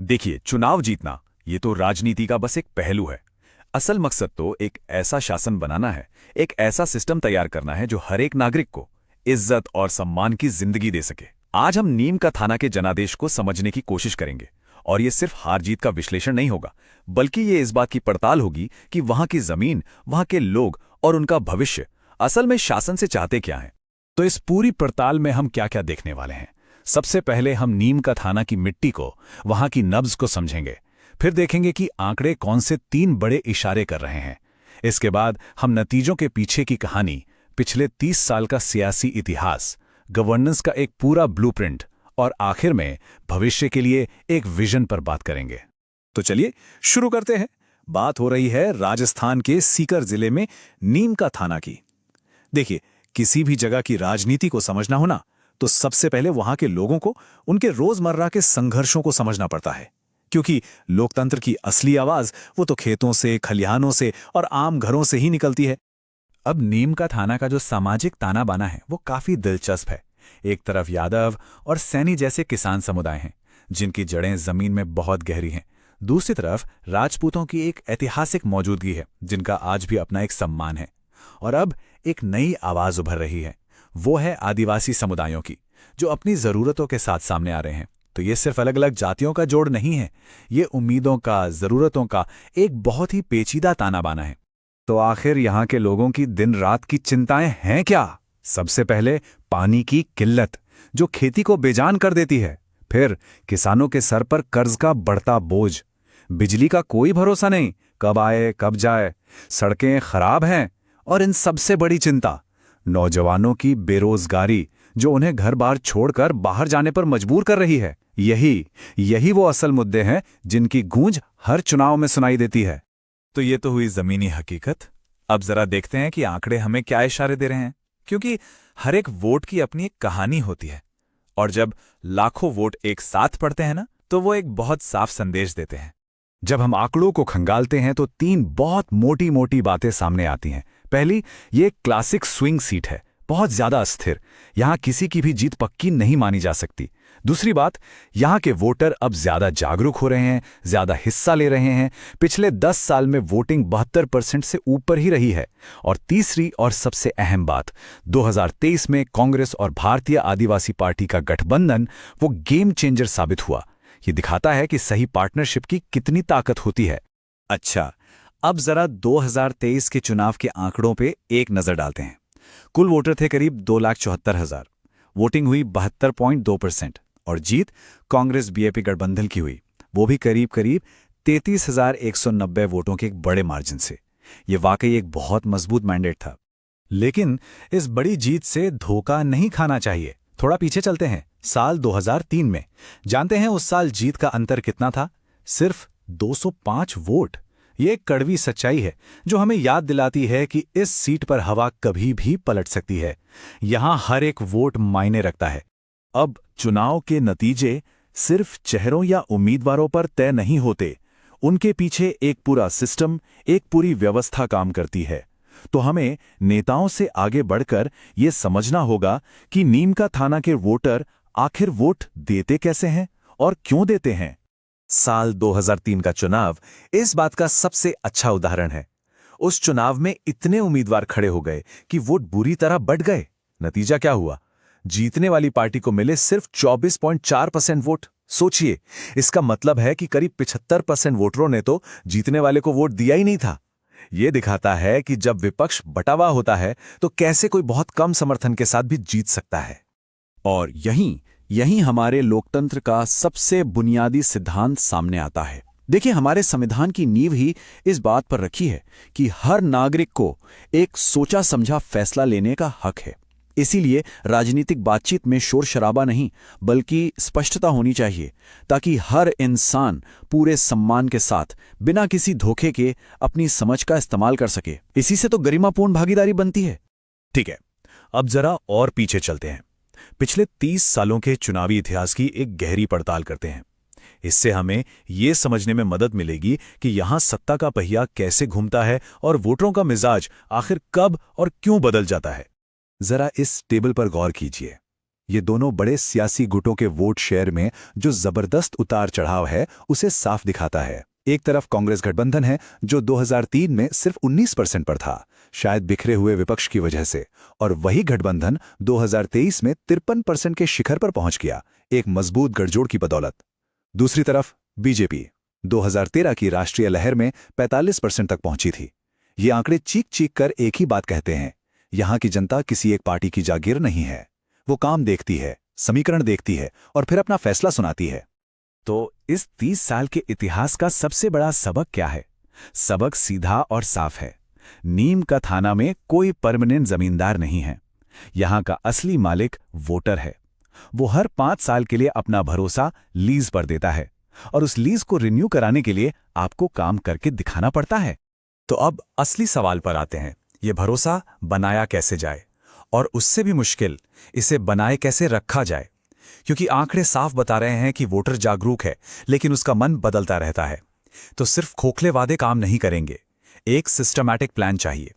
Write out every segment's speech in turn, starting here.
देखिए, चुनाव जीतना ये तो राजनीति का बस एक पहलू है। असल मकसद तो एक ऐसा शासन बनाना है, एक ऐसा सिस्टम तैयार करना है जो हर एक नागरिक को इज्जत और सम्मान की जिंदगी दे सके। आज हम नीम का थाना के जनादेश को समझने की कोशिश करेंगे, और ये सिर्फ हार जीत का विश्लेषण नहीं होगा, बल्कि ये इस बात की पड़ताल होगी कि वहां की जमीन, वहां के लोग और उनका भविष्य असल में शासन से चाहते क्या हैं। तो इस पूरी पड़ताल में हम क्या क्या देखने वाले हैं? सबसे पहले हम नीम का थाना की मिट्टी को, वहां की नब्ज को समझेंगे। फिर देखेंगे कि आंकड़े कौन से 3 बड़े इशारे कर रहे हैं। इसके बाद हम नतीजों के पीछे की कहानी, पिछले 30 साल का सियासी इतिहास, गवर्नेंस का एक पूरा ब्लूप्रिंट और आखिर में भविष्य के लिए एक विजन पर बात करेंगे। तो चलिए शुरू करते हैं। बात हो रही है राजस्थान के सीकर जिले में नीम का थाना की। देखिए, किसी भी जगह की राजनीति को समझना हो ना, तो सबसे पहले वहां के लोगों को, उनके रोजमर्रा के संघर्षों को समझना पड़ता है। क्योंकि लोकतंत्र की असली आवाज वो तो खेतों से, खलिहानों से और आम घरों से ही निकलती है। अब नीम का थाना का जो सामाजिक ताना बाना है वो काफी दिलचस्प है। एक तरफ यादव और सैनी जैसे किसान समुदाय हैं जिनकी जड़ें जमीन में बहुत गहरी हैं। दूसरी तरफ राजपूतों की एक ऐतिहासिक मौजूदगी है जिनका आज भी अपना एक सम्मान है। और अब एक नई आवाज उभर रही है, वो है आदिवासी समुदायों की, जो अपनी जरूरतों के साथ सामने आ रहे हैं। तो ये सिर्फ अलग अलग जातियों का जोड़ नहीं है, ये उम्मीदों का, जरूरतों का एक बहुत ही पेचीदा ताना बाना है। तो आखिर यहाँ के लोगों की दिन रात की चिंताएं हैं क्या? सबसे पहले पानी की किल्लत, जो खेती को बेजान कर देती है। फिर किसानों के सर पर कर्ज का बढ़ता बोझ, बिजली का कोई भरोसा नहीं, कब आए कब जाए, सड़कें खराब हैं, और इन सबसे बड़ी चिंता नौजवानों की बेरोजगारी, जो उन्हें घर बार छोड़कर बाहर जाने पर मजबूर कर रही है। यही वो असल मुद्दे हैं जिनकी गूंज हर चुनाव में सुनाई देती है। तो ये तो हुई जमीनी हकीकत। अब जरा देखते हैं कि आंकड़े हमें क्या इशारे दे रहे हैं, क्योंकि हर एक वोट की अपनी एक कहानी होती है, और जब लाखों वोट एक साथ पड़ते हैं ना, तो वो एक बहुत साफ संदेश देते हैं। जब हम आंकड़ों को खंगालते हैं तो 3 बहुत मोटी मोटी बातें सामने आती हैं। पहली, ये एक क्लासिक स्विंग सीट है, बहुत ज्यादा अस्थिर, यहां किसी की भी जीत पक्की नहीं मानी जा सकती। दूसरी बात, यहां के वोटर अब ज्यादा जागरूक हो रहे हैं, ज्यादा हिस्सा ले रहे हैं। पिछले 10 साल में वोटिंग 72% से ऊपर ही रही है। और तीसरी और सबसे अहम बात, 2023 में कांग्रेस और भारतीय आदिवासी पार्टी का गठबंधन वो गेम चेंजर साबित हुआ। ये दिखाता है कि सही पार्टनरशिप की कितनी ताकत होती है। अच्छा, अब जरा 2023 के चुनाव के आंकड़ों पे एक नजर डालते हैं। कुल वोटर थे करीब 2,74,000, वोटिंग हुई 72.2%, और जीत कांग्रेस बीजेपी गठबंधन की हुई, वो भी करीब करीब 33,190 वोटों के एक बड़े मार्जिन से। ये वाकई एक बहुत मजबूत मैंडेट था। लेकिन इस बड़ी जीत से धोखा नहीं खाना चाहिए। थोड़ा पीछे चलते हैं, साल 2003 में। जानते हैं उस साल जीत का अंतर कितना था? सिर्फ 205 वोट। ये एक कड़वी सच्चाई है जो हमें याद दिलाती है कि इस सीट पर हवा कभी भी पलट सकती है। यहां हर एक वोट मायने रखता है। अब चुनाव के नतीजे सिर्फ चेहरों या उम्मीदवारों पर तय नहीं होते, उनके पीछे एक पूरा सिस्टम, एक पूरी व्यवस्था काम करती है। तो हमें नेताओं से आगे बढ़कर ये समझना होगा कि नीम का थाना के वोटर आखिर वोट देते कैसे हैं और क्यों देते हैं। साल 2003 का चुनाव इस बात का सबसे अच्छा उदाहरण है। उस चुनाव में इतने उम्मीदवार खड़े हो गए कि वोट बुरी तरह बढ़ गए। नतीजा क्या हुआ? जीतने वाली पार्टी को मिले सिर्फ 24.4% वोट। सोचिए, इसका मतलब है कि करीब 75% वोटरों ने तो जीतने वाले को वोट दिया ही नहीं था। यह दिखाता है कि जब विपक्ष बटा हुआ होता है तो कैसे कोई बहुत कम समर्थन के साथ भी जीत सकता है। और यहीं हमारे लोकतंत्र का सबसे बुनियादी सिद्धांत सामने आता है। देखिए, हमारे संविधान की नींव ही इस बात पर रखी है कि हर नागरिक को एक सोचा समझा फैसला लेने का हक है। इसीलिए राजनीतिक बातचीत में शोर शराबा नहीं, बल्कि स्पष्टता होनी चाहिए, ताकि हर इंसान पूरे सम्मान के साथ, बिना किसी धोखे के, अपनी समझ का इस्तेमाल कर सके। इसी से तो गरिमापूर्ण भागीदारी बनती है। ठीक है, अब जरा और पीछे चलते हैं। पिछले 30 सालों के चुनावी इतिहास की एक गहरी पड़ताल करते हैं। इससे हमें यह समझने में मदद मिलेगी कि यहां सत्ता का पहिया कैसे घूमता है और वोटरों का मिजाज आखिर कब और क्यों बदल जाता है। जरा इस टेबल पर गौर कीजिए। ये दोनों बड़े सियासी गुटों के वोट शेयर में जो जबरदस्त उतार चढ़ाव है उसे साफ दिखाता है। एक तरफ कांग्रेस गठबंधन है जो 2003 में सिर्फ 19% पर था, शायद बिखरे हुए विपक्ष की वजह से, और वही गठबंधन 2023 में 53% के शिखर पर पहुंच गया, एक मजबूत गठजोड़ की बदौलत। दूसरी तरफ बीजेपी 2013 की राष्ट्रीय लहर में 45% तक पहुंची थी। ये आंकड़े चीख चीख कर एक ही बात कहते हैं, यहां की जनता किसी एक पार्टी की जागीर नहीं है। वो काम देखती है, समीकरण देखती है और फिर अपना फैसला सुनाती है। तो इस 30 साल के इतिहास का सबसे बड़ा सबक क्या है? सबक सीधा और साफ है। नीम का थाना में कोई परमानेंट जमींदार नहीं है। यहां का असली मालिक वोटर है। वो हर 5 साल के लिए अपना भरोसा लीज पर देता है और उस लीज को रिन्यू कराने के लिए आपको काम करके दिखाना पड़ता है। तो अब असली सवाल पर आते हैं, ये भरोसा बनाया कैसे जाए, और उससे भी मुश्किल, इसे बनाए कैसे रखा जाए। क्योंकि आंकड़े साफ बता रहे हैं कि वोटर जागरूक है, लेकिन उसका मन बदलता रहता है। तो सिर्फ खोखले वादे काम नहीं करेंगे, एक सिस्टमैटिक प्लान चाहिए।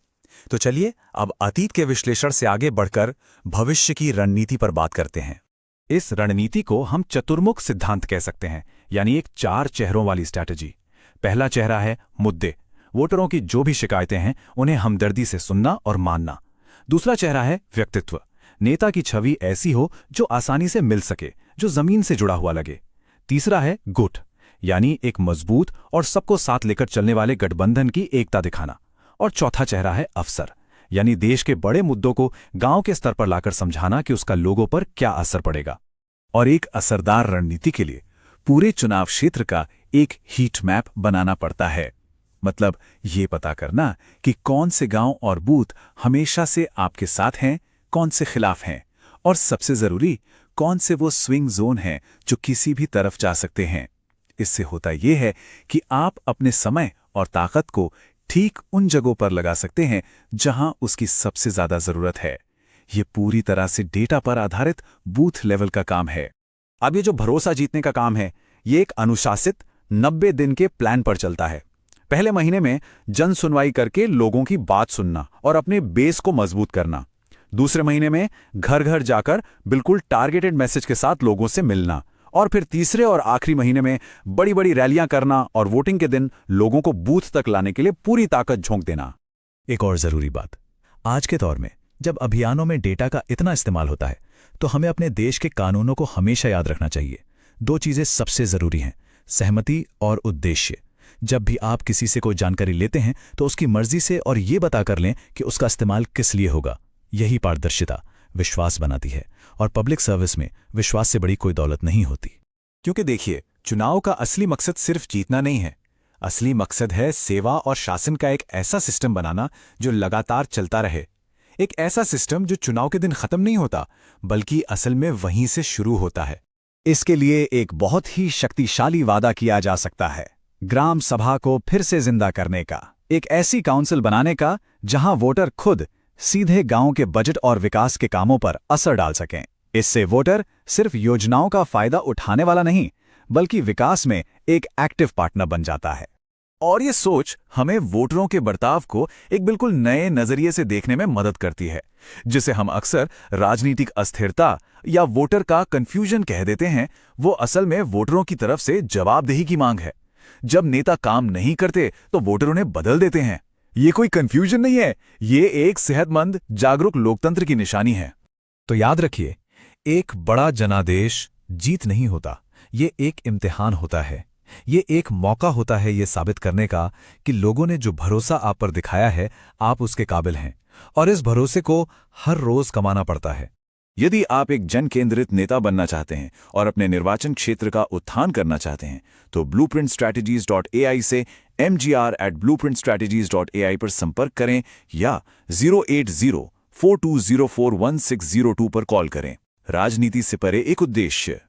तो चलिए अब अतीत के विश्लेषण से आगे बढ़कर भविष्य की रणनीति पर बात करते हैं। इस रणनीति को हम चतुर्मुख सिद्धांत कह सकते हैं, यानी एक 4 चेहरों वाली स्ट्रैटेजी। पहला चेहरा है मुद्दे, वोटरों की जो भी शिकायतें हैं उन्हें हमदर्दी से सुनना और मानना। दूसरा चेहरा है व्यक्तित्व, नेता की छवि ऐसी हो जो आसानी से मिल सके, जो जमीन से जुड़ा हुआ लगे। तीसरा है गुट, यानी एक मजबूत और सबको साथ लेकर चलने वाले गठबंधन की एकता दिखाना। और चौथा चेहरा है अफसर, यानी देश के बड़े मुद्दों को गांव के स्तर पर लाकर समझाना कि उसका लोगों पर क्या असर पड़ेगा। और एक असरदार रणनीति के लिए पूरे चुनाव क्षेत्र का एक हीट मैप बनाना पड़ता है। मतलब ये पता करना कि कौन से गांव और बूथ हमेशा से आपके साथ हैं, कौन से खिलाफ हैं, और सबसे जरूरी कौन से वो स्विंग जोन हैं जो किसी भी तरफ जा सकते हैं। इससे होता यह है कि आप अपने समय और ताकत को ठीक उन जगहों पर लगा सकते हैं जहां उसकी सबसे ज्यादा जरूरत है। ये पूरी तरह से डेटा पर आधारित बूथ लेवल का काम है। अब ये जो भरोसा जीतने का काम है, ये एक अनुशासित 90 दिन के प्लान पर चलता है। पहले महीने में जन सुनवाई करके लोगों की बात सुनना और अपने बेस को मजबूत करना। दूसरे महीने में घर घर जाकर बिल्कुल टारगेटेड मैसेज के साथ लोगों से मिलना। और फिर तीसरे और आखिरी महीने में बड़ी बड़ी रैलियां करना और वोटिंग के दिन लोगों को बूथ तक लाने के लिए पूरी ताकत झोंक देना। एक और जरूरी बात, आज के दौर में जब अभियानों में डेटा का इतना इस्तेमाल होता है तो हमें अपने देश के कानूनों को हमेशा याद रखना चाहिए। 2 चीजें सबसे जरूरी हैं, सहमति और उद्देश्य। जब भी आप किसी से कोई जानकारी लेते हैं तो उसकी मर्जी से और ये बता कर लें कि उसका इस्तेमाल किस लिए होगा। यही पारदर्शिता विश्वास बनाती है, और पब्लिक सर्विस में विश्वास से बड़ी कोई दौलत नहीं होती। क्योंकि देखिए, चुनाव का असली मकसद सिर्फ जीतना नहीं है। असली मकसद है सेवा और शासन का एक ऐसा सिस्टम बनाना जो लगातार चलता रहे। एक ऐसा सिस्टम जो चुनाव के दिन खत्म नहीं होता, बल्कि असल में वहीं से शुरू होता है। इसके लिए एक बहुत ही शक्तिशाली वादा किया जा सकता है, ग्राम सभा को फिर से जिंदा करने का। एक ऐसी काउंसिल बनाने का जहां वोटर खुद सीधे गांव के बजट और विकास के कामों पर असर डाल सकें। इससे वोटर सिर्फ योजनाओं का फायदा उठाने वाला नहीं, बल्कि विकास में एक एक्टिव पार्टनर बन जाता है। और ये सोच हमें वोटरों के बर्ताव को एक बिल्कुल नए नजरिए से देखने में मदद करती है, जिसे हम अक्सर राजनीतिक अस्थिरता या वोटर का कंफ्यूजन कह देते हैं। वो असल में वोटरों की तरफ से जवाबदेही की मांग है। जब नेता काम नहीं करते तो वोटर उन्हें बदल देते हैं। ये कोई कंफ्यूजन नहीं है, ये एक सेहतमंद जागरूक लोकतंत्र की निशानी है। तो याद रखिए, एक बड़ा जनादेश जीत नहीं होता, ये एक इम्तिहान होता है। ये एक मौका होता है ये साबित करने का कि लोगों ने जो भरोसा आप पर दिखाया है, आप उसके काबिल हैं, और इस भरोसे को हर रोज कमाना पड़ता है। यदि आप एक जन केंद्रित नेता बनना चाहते हैं और अपने निर्वाचन क्षेत्र का उत्थान करना चाहते हैं, तो blueprintstrategies.ai से mgr@blueprintstrategies.ai पर संपर्क करें या 08042041602 पर कॉल करें। राजनीति से परे एक उद्देश्य।